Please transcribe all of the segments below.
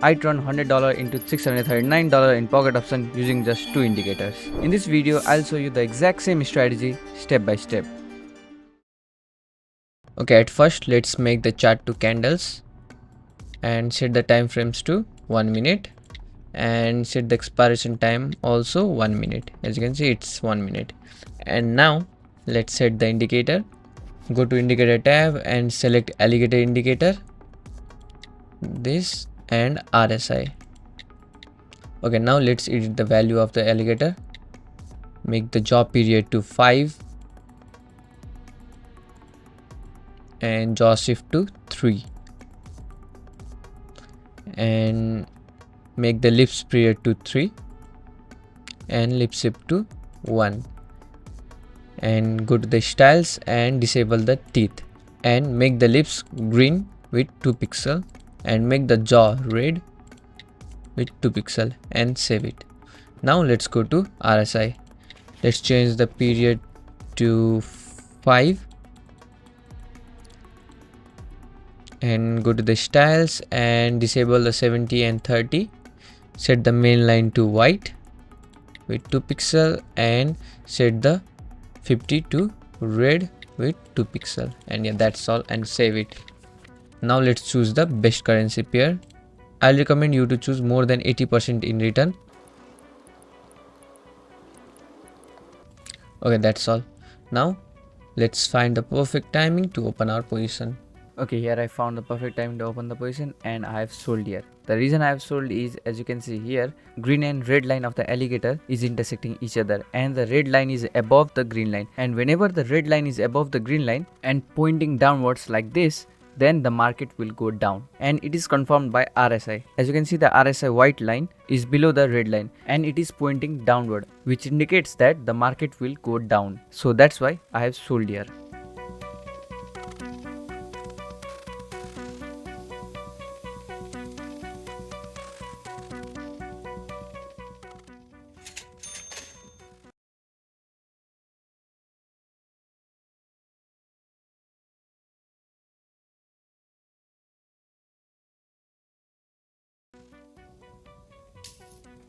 I turned $100 into $639 in pocket option using just 2 indicators. In this video, I'll show you the exact same strategy step by step. Okay, at first let's make the chart to candles and set the time frames to 1 minute and set the expiration time also 1 minute. As you can see, it's 1 minute. And now let's set the indicator. Go to indicator tab and select Alligator Indicator, this and RSI. Okay, now let's edit the value of the alligator. Make the jaw period to 5 and jaw shift to 3 and make the lips period to 3 and lip shift to 1 and go to the styles and disable the teeth and make the lips green with 2 pixel and make the jaw red with 2 pixel and save it. Now let's go to RSI. Let's change the period to 5 and go to the styles and disable the 70 and 30. Set the main line to white with 2 pixel and set the 50 to red with 2 pixel, and yeah, that's all, and save it. Now let's choose the best currency pair. I'll recommend you to choose more than 80% in return. Okay, that's all. Now let's find the perfect timing to open our position. Okay, here I found the perfect time to open the position and I have sold here. The reason I have sold is, as you can see here, green and red line of the alligator is intersecting each other and the red line is above the green line, and whenever the red line is above the green line and pointing downwards like this, then the market will go down, and it is confirmed by RSI. As you can see, the RSI white line is below the red line and it is pointing downward, which indicates that the market will go down. So that's why I have sold here.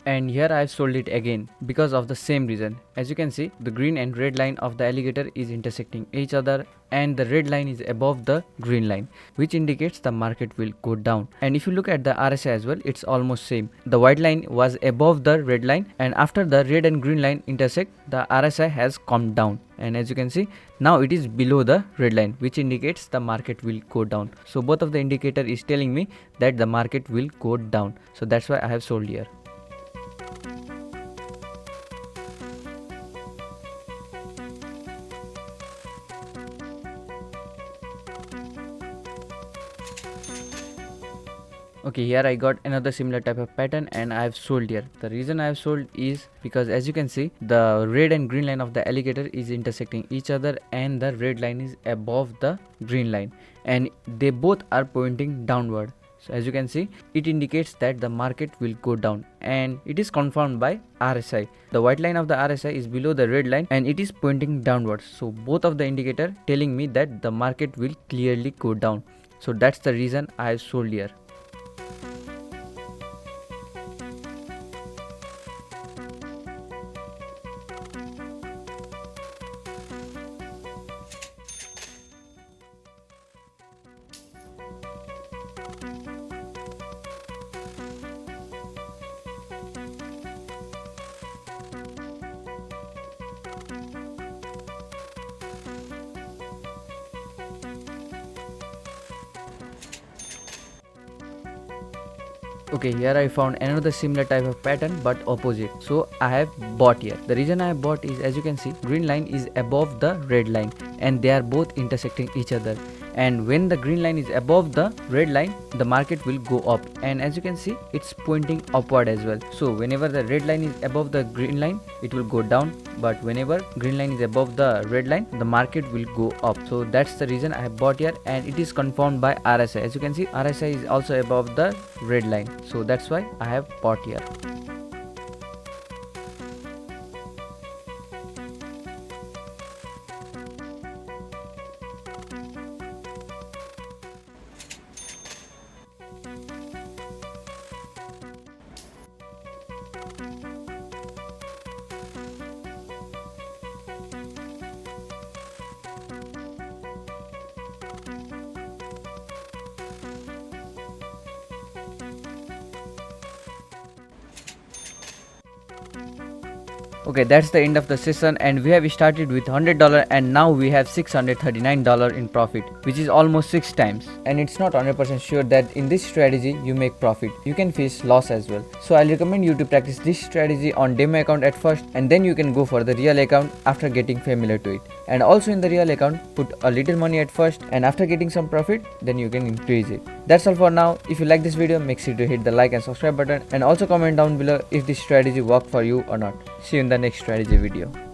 And here I have sold it again because of the same reason. As you can see, the green and red line of the alligator is intersecting each other and the red line is above the green line, which indicates the market will go down. And if you look at the RSI as well, it's almost same. The white line was above the red line and after the red and green line intersect, the RSI has come down. And as you can see, now it is below the red line, which indicates the market will go down. So both of the indicator is telling me that the market will go down. So that's why I have sold here. Okay, here I got another similar type of pattern and I have sold here. The reason I have sold is because, as you can see, the red and green line of the alligator is intersecting each other and the red line is above the green line and they both are pointing downward. So as you can see, it indicates that the market will go down and it is confirmed by RSI. The white line of the RSI is below the red line and it is pointing downwards. So both of the indicator telling me that the market will clearly go down. So that's the reason I have sold here. Okay, here I found another similar type of pattern but opposite. So I have bought here. The reason I have bought is, as you can see, green line is above the red line and they are both intersecting each other. And when the green line is above the red line, the market will go up. And as you can see, it's pointing upward as well. So whenever the red line is above the green line, it will go down. But whenever green line is above the red line, the market will go up. So that's the reason I have bought here and it is confirmed by RSI. As you can see, RSI is also above the red line. So that's why I have bought here. Okay, that's the end of the session, and we have started with $100 and now we have $639 in profit, which is almost 6 times. And it's not 100% sure that in this strategy you make profit. You can face loss as well. So I'll recommend you to practice this strategy on demo account at first, and then you can go for the real account after getting familiar to it. And also in the real account, put a little money at first, and after getting some profit, then you can increase it. That's all for now. If you like this video, make sure to hit the like and subscribe button, and also comment down below if this strategy worked for you or not. See you in the next strategy video.